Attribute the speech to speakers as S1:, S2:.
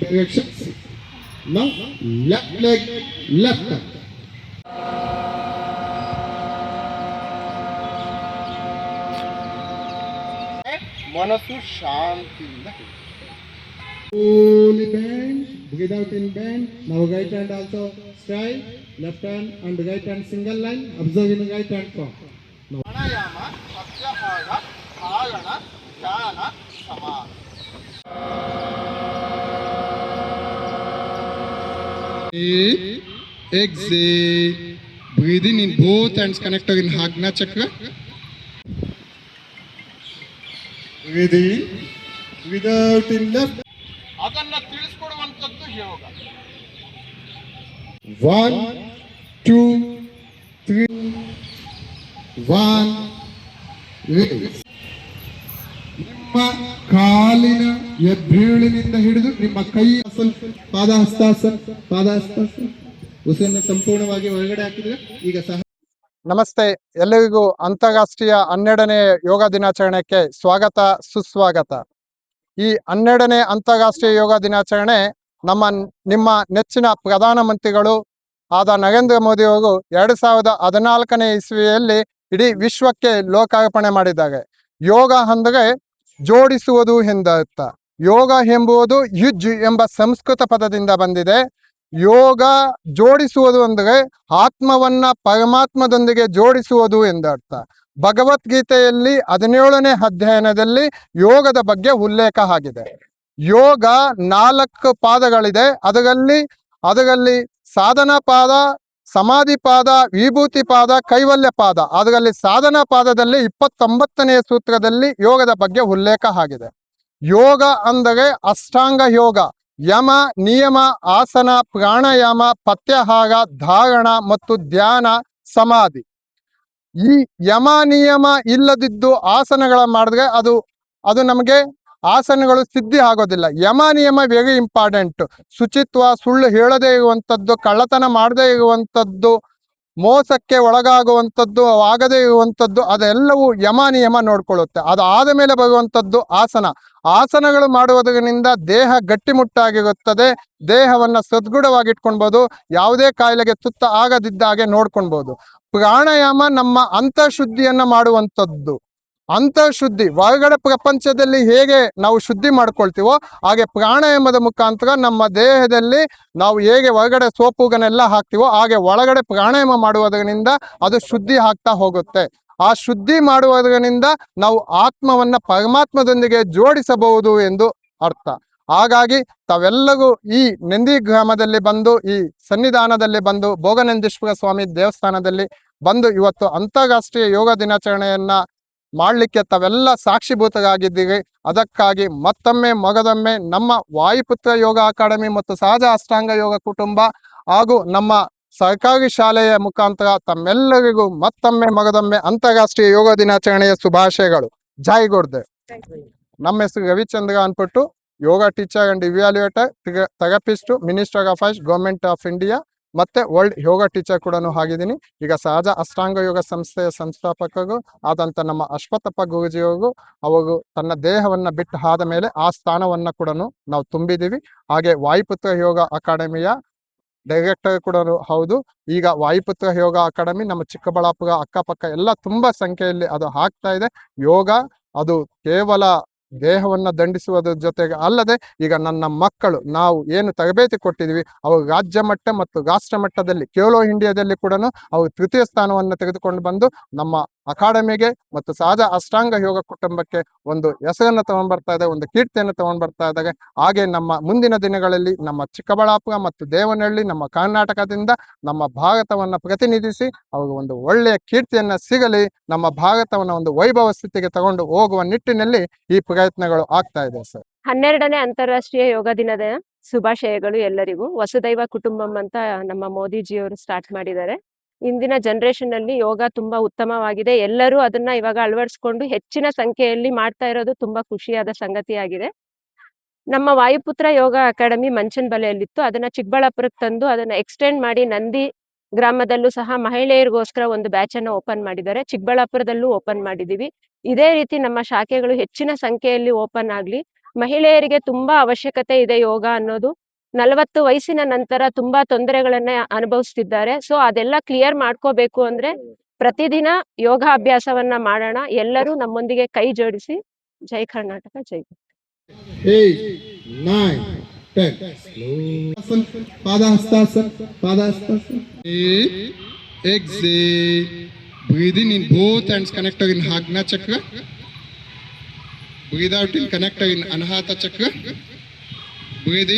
S1: direction. Now left leg, left hand. ಮನಸ್ಸು ಶಾಂತಿಯಿಂದ slowly bend, breathe out in bend. Now right hand also straight, left hand and right hand single line. Observe in right hand form. Now pranayama, pratyahara, dharana, dhyana, samadhi. Exhale. Breathe in both hands connected in Agna chakra. Breathe in, breathe out in left. ಅದನ್ನ ತಿಳಿಸ್ಕೊಡುವಂಥದ್ದು ಯೋಗ. 1 2 3 1 ನಿಮ್ಮ ಕಾಲಿನ ಹೆಬ್ಬೆರಳಿನಿಂದ ಹಿಡಿದು ನಿಮ್ಮ ಕೈ ಪಾದ ಹಸ್ತಾಸನ ಉಸಿರನ್ನು ಸಂಪೂರ್ಣವಾಗಿ ಒಳಗಡೆ ಹಾಕಿದ್ರೆ ಈಗ ಸಹ.
S2: ನಮಸ್ತೆ, ಎಲ್ಲರಿಗೂ ಅಂತಾರಾಷ್ಟ್ರೀಯ 12ನೇ ಯೋಗ ದಿನಾಚರಣೆಗೆ ಸ್ವಾಗತ ಸುಸ್ವಾಗತ. ಈ 12ನೇ ಅಂತಾರಾಷ್ಟ್ರೀಯ ಯೋಗ ದಿನಾಚರಣೆ ನಿಮ್ಮ ನೆಚ್ಚಿನ ಪ್ರಧಾನಮಂತ್ರಿಗಳು ಆದ ನರೇಂದ್ರ ಮೋದಿ ಅವರು 2014ನೇ ಇಸ್ವಿಯಲ್ಲಿ ಇಡೀ ವಿಶ್ವಕ್ಕೆ ಲೋಕಾರ್ಪಣೆ ಮಾಡಿದ್ದಾರೆ. ಯೋಗ ಅಂದರೆ ಜೋಡಿಸುವುದು ಎಂದರ್ಥ. ಯೋಗ ಎಂಬುದು ಯುಜ್ ಎಂಬ ಸಂಸ್ಕೃತ ಪದದಿಂದ ಬಂದಿದೆ. ಯೋಗ ಜೋಡಿಸುವುದು ಅಂದರೆ ಆತ್ಮವನ್ನ ಪರಮಾತ್ಮದೊಂದಿಗೆ ಜೋಡಿಸುವುದು ಎಂದರ್ಥ. ಭಗವದ್ಗೀತೆಯಲ್ಲಿ 17ನೇ ಅಧ್ಯಾಯದಲ್ಲಿ ಯೋಗದ ಬಗ್ಗೆ ಉಲ್ಲೇಖ ಆಗಿದೆ. ಯೋಗ 4 ಪಾದಗಳಿದೆ. ಅದರಲ್ಲಿ ಸಾಧನಾ ಪಾದ, ಸಮಾಧಿ ಪಾದ, ವಿಭೂತಿ ಪಾದ, ಕೈವಲ್ಯ ಪಾದ. ಅದರಲ್ಲಿ ಸಾಧನಾ ಪಾದದಲ್ಲಿ 29ನೇ ಸೂತ್ರದಲ್ಲಿ ಯೋಗದ ಬಗ್ಗೆ ಉಲ್ಲೇಖ ಆಗಿದೆ. ಯೋಗ ಅಂದರೆ ಅಷ್ಟಾಂಗ ಯೋಗ, ಯಮ, ನಿಯಮ, ಆಸನ, ಪ್ರಾಣಾಯಾಮ, ಪ್ರತ್ಯಾಹಾರ, ಧಾರಣ ಮತ್ತು ಧ್ಯಾನ, ಸಮಾಧಿ. ಈ ಯಮ ನಿಯಮ ಇಲ್ಲದಿದ್ದು ಆಸನಗಳ ಮಾಡಿದ್ರೆ ಅದು ನಮಗೆ ಆಸನಗಳು ಸಿದ್ಧಿ ಆಗೋದಿಲ್ಲ. ಯಮ ನಿಯಮ ವೆರಿ ಇಂಪಾರ್ಟೆಂಟ್. ಶುಚಿತ್ವ, ಸುಳ್ಳು ಹೇಳದೇ ಇರುವಂಥದ್ದು, ಕಳ್ಳತನ ಮಾಡದೇ ಇರುವಂಥದ್ದು, ಮೋಸಕ್ಕೆ ಒಳಗಾಗುವಂಥದ್ದು ಆಗದೇ ಇರುವಂಥದ್ದು, ಅದೆಲ್ಲವೂ ಯಮ ನಿಯಮ ನೋಡ್ಕೊಳ್ಳುತ್ತೆ. ಅದು ಆದ ಮೇಲೆ ಬರುವಂಥದ್ದು ಆಸನಗಳು ಮಾಡುವುದರಿಂದ ದೇಹ ಗಟ್ಟಿಮುಟ್ಟಾಗಿರುತ್ತದೆ. ದೇಹವನ್ನ ಸದೃಢವಾಗಿಟ್ಕೊಳ್ಬಹುದು. ಯಾವುದೇ ಕಾಯಿಲೆಗೆ ತುತ್ತ ಆಗದಿದ್ದಾಗೆ ನೋಡ್ಕೊಳ್ಬಹುದು. ಪ್ರಾಣಾಯಾಮ ನಮ್ಮ ಅಂತಃಶುದ್ಧಿಯನ್ನ ಮಾಡುವಂಥದ್ದು. ಅಂತಃಶುದ್ಧಿ ಹೊರಗಡೆ ಪ್ರಪಂಚದಲ್ಲಿ ಹೇಗೆ ನಾವು ಶುದ್ಧಿ ಮಾಡ್ಕೊಳ್ತೀವೋ ಹಾಗೆ ಪ್ರಾಣಾಯಾಮದ ಮುಖಾಂತರ ನಮ್ಮ ದೇಹದಲ್ಲಿ ನಾವು ಹೇಗೆ ಹೊರಗಡೆ ಸೋಪುಗನೆಲ್ಲ ಹಾಕ್ತೀವೋ ಹಾಗೆ ಒಳಗಡೆ ಪ್ರಾಣಾಯಾಮ ಮಾಡುವುದರಿಂದ ಅದು ಶುದ್ಧಿ ಆಗ್ತಾ ಹೋಗುತ್ತೆ. ಆ ಶುದ್ಧಿ ಮಾಡುವುದರಿಂದ ನಾವು ಆತ್ಮವನ್ನ ಪರಮಾತ್ಮದೊಂದಿಗೆ ಜೋಡಿಸಬಹುದು ಎಂದು ಅರ್ಥ. ಹಾಗಾಗಿ ತಾವೆಲ್ಲರೂ ಈ ನಂದಿ ಗ್ರಾಮದಲ್ಲಿ ಬಂದು, ಈ ಸನ್ನಿಧಾನದಲ್ಲಿ ಬಂದು, ಭೋಗನಂದೀಶ್ವರ ಸ್ವಾಮಿ ದೇವಸ್ಥಾನದಲ್ಲಿ ಬಂದು ಇವತ್ತು ಅಂತಾರಾಷ್ಟ್ರೀಯ ಯೋಗ ದಿನಾಚರಣೆಯನ್ನ ಮಾಡಲಿಕ್ಕೆ ತಾವೆಲ್ಲ ಸಾಕ್ಷಿಭೂತರಾಗಿದ್ದೀರಿ. ಅದಕ್ಕಾಗಿ ಮಗದೊಮ್ಮೆ ನಮ್ಮ ವಾಯುಪುತ್ರ ಯೋಗ ಅಕಾಡೆಮಿ ಮತ್ತು ಸಹಜ ಅಷ್ಟಾಂಗ ಯೋಗ ಕುಟುಂಬ ಹಾಗೂ ನಮ್ಮ ಸರ್ಕಾರಿ ಶಾಲೆಯ ಮುಖಾಂತರ ತಮ್ಮೆಲ್ಲರಿಗೂ ಮಗದೊಮ್ಮೆ ಅಂತಾರಾಷ್ಟ್ರೀಯ ಯೋಗ ದಿನಾಚರಣೆಯ ಶುಭಾಶಯಗಳು. ಜೈ ಗುರುದೇವ್. ನಮ್ಮ ಹೆಸರು ರವಿಚಂದ್ರ ಅನ್ಬಿಟ್ಟು, yoga teacher and evaluator, therapist, minister of AYUSH, government of India, ಮತ್ತೆ ವರ್ಲ್ಡ್ ಯೋಗ ಟೀಚರ್ ಕೂಡ ಆಗಿದ್ದೀನಿ. ಈಗ ಸಹಜ ಅಷ್ಟಾಂಗ ಯೋಗ ಸಂಸ್ಥೆಯ ಸಂಸ್ಥಾಪಕರು ಆದಂತ ನಮ್ಮ ಅಶ್ವತ್ಥಪ್ಪ ಗುರೂಜಿಯವರು ಅವರು ತನ್ನ ದೇಹವನ್ನ ಬಿಟ್ಟು ಆದ ಮೇಲೆ ಆ ಸ್ಥಾನವನ್ನ ಕೂಡ ನಾವು ತುಂಬಿದ್ದೀವಿ. ಹಾಗೆ ವಾಯುಪುತ್ರ ಯೋಗ ಅಕಾಡೆಮಿಯ ಡೈರೆಕ್ಟರ್ ಕೂಡ ಹೌದು. ಈಗ ವಾಯುಪುತ್ರ ಯೋಗ ಅಕಾಡೆಮಿ ನಮ್ಮ ಚಿಕ್ಕಬಳ್ಳಾಪುರ ಅಕ್ಕಪಕ್ಕ ಎಲ್ಲ ತುಂಬಾ ಸಂಖ್ಯೆಯಲ್ಲಿ ಅದು ಆಗ್ತಾ ಇದೆ. ಯೋಗ ಅದು ಕೇವಲ ದೇಹವನ್ನ ದಂಡಿಸುವುದರ ಜೊತೆಗೆ ಅಲ್ಲದೆ, ಈಗ ನನ್ನ ಮಕ್ಕಳು ನಾವು ಏನು ತರಬೇತಿ ಕೊಟ್ಟಿದ್ವಿ ಅವರು ರಾಜ್ಯ ಮಟ್ಟ ಮತ್ತು ರಾಷ್ಟ್ರ ಮಟ್ಟದಲ್ಲಿ ಖೇಲೋ ಇಂಡಿಯಾದಲ್ಲಿ ಕೂಡ ಅವರು ತೃತೀಯ ಸ್ಥಾನವನ್ನು ತೆಗೆದುಕೊಂಡು ಬಂದು ನಮ್ಮ ಅಕಾಡೆಮಿಗೆ ಮತ್ತು ಸಹಜ ಅಷ್ಟಾಂಗ ಯೋಗ ಕುಟುಂಬಕ್ಕೆ ಒಂದು ಹೆಸರನ್ನು ತಗೊಂಡ್ಬರ್ತಾ ಇದೆ, ಒಂದು ಕೀರ್ತಿಯನ್ನು ತಗೊಂಡ್ಬರ್ತಾ ಇದ್ದಾರೆ. ಹಾಗೆ ನಮ್ಮ ಮುಂದಿನ ದಿನಗಳಲ್ಲಿ ನಮ್ಮ ಚಿಕ್ಕಬಳ್ಳಾಪುರ ಮತ್ತು ದೇವನಹಳ್ಳಿ, ನಮ್ಮ ಕರ್ನಾಟಕದಿಂದ ನಮ್ಮ ಭಾರತವನ್ನ ಪ್ರತಿನಿಧಿಸಿ ಅವರು ಒಂದು ಒಳ್ಳೆಯ ಕೀರ್ತಿಯನ್ನ ಸಿಗಲಿ, ನಮ್ಮ ಭಾರತವನ್ನ ಒಂದು ವೈಭವ ಸ್ಥಿತಿಗೆ ತಗೊಂಡು ಹೋಗುವ ನಿಟ್ಟಿನಲ್ಲಿ ಈ ಪ್ರಯತ್ನಗಳು ಆಗ್ತಾ ಇದೆ ಸರ್.
S3: 12ನೇ ಅಂತಾರಾಷ್ಟ್ರೀಯ ಯೋಗ ದಿನದ ಶುಭಾಶಯಗಳು ಎಲ್ಲರಿಗೂ. ವಸುದೈವ ಕುಟುಂಬಂ ಅಂತ ನಮ್ಮ ಮೋದಿಜಿಯವರು ಸ್ಟಾರ್ಟ್ ಮಾಡಿದ್ದಾರೆ. ಇಂದಿನ ಜನರೇಷನ್ ಅಲ್ಲಿ ಯೋಗ ತುಂಬಾ ಉತ್ತಮವಾಗಿದೆ. ಎಲ್ಲರೂ ಅದನ್ನ ಇವಾಗ ಅಳವಡಿಸ್ಕೊಂಡು ಹೆಚ್ಚಿನ ಸಂಖ್ಯೆಯಲ್ಲಿ ಮಾಡ್ತಾ ಇರೋದು ತುಂಬಾ ಖುಷಿಯಾದ ಸಂಗತಿಯಾಗಿದೆ. ನಮ್ಮ ವಾಯುಪುತ್ರ ಯೋಗ ಅಕಾಡೆಮಿ ಮಂಚನಬೆಲೆಯಲ್ಲಿತ್ತು. ಅದನ್ನ ಚಿಕ್ಕಬಳ್ಳಾಪುರಕ್ಕೆ ತಂದು ಅದನ್ನ ಎಕ್ಸ್ಟೆಂಡ್ ಮಾಡಿ ನಂದಿ ಗ್ರಾಮದಲ್ಲೂ ಸಹ ಮಹಿಳೆಯರಿಗೋಸ್ಕರ ಒಂದು ಬ್ಯಾಚ್ ಅನ್ನು ಓಪನ್ ಮಾಡಿದ್ದಾರೆ. ಚಿಕ್ಕಬಳ್ಳಾಪುರದಲ್ಲೂ ಓಪನ್ ಮಾಡಿದೀವಿ. ಇದೇ ರೀತಿ ನಮ್ಮ ಶಾಖೆಗಳು ಹೆಚ್ಚಿನ ಸಂಖ್ಯೆಯಲ್ಲಿ ಓಪನ್ ಆಗ್ಲಿ. ಮಹಿಳೆಯರಿಗೆ ತುಂಬಾ ಅವಶ್ಯಕತೆ ಇದೆ ಯೋಗ ಅನ್ನೋದು. 40 ವಯಸ್ಸಿನ ನಂತರ ತುಂಬಾ ತೊಂದರೆಗಳನ್ನ ಅನುಭವಿಸ್ತಿದ್ದಾರೆ. ಸೊ ಅದೆಲ್ಲ ಕ್ಲಿಯರ್ ಮಾಡ್ಕೋಬೇಕು ಅಂದ್ರೆ ಪ್ರತಿದಿನ ಯೋಗಾಭ್ಯಾಸವನ್ನ ಮಾಡೋಣ. ಎಲ್ಲರೂ ನಮ್ಮೊಂದಿಗೆ ಕೈ ಜೋಡಿಸಿ. ಜೈ ಕರ್ನಾಟಕ, ಜೈ.
S1: 8, 9, 10. Slow. Padahastasana. Exhale. Breathing in both hands, connect in Hagna Chakra. Breathe out in connect in Anahata Chakra. Breathe in.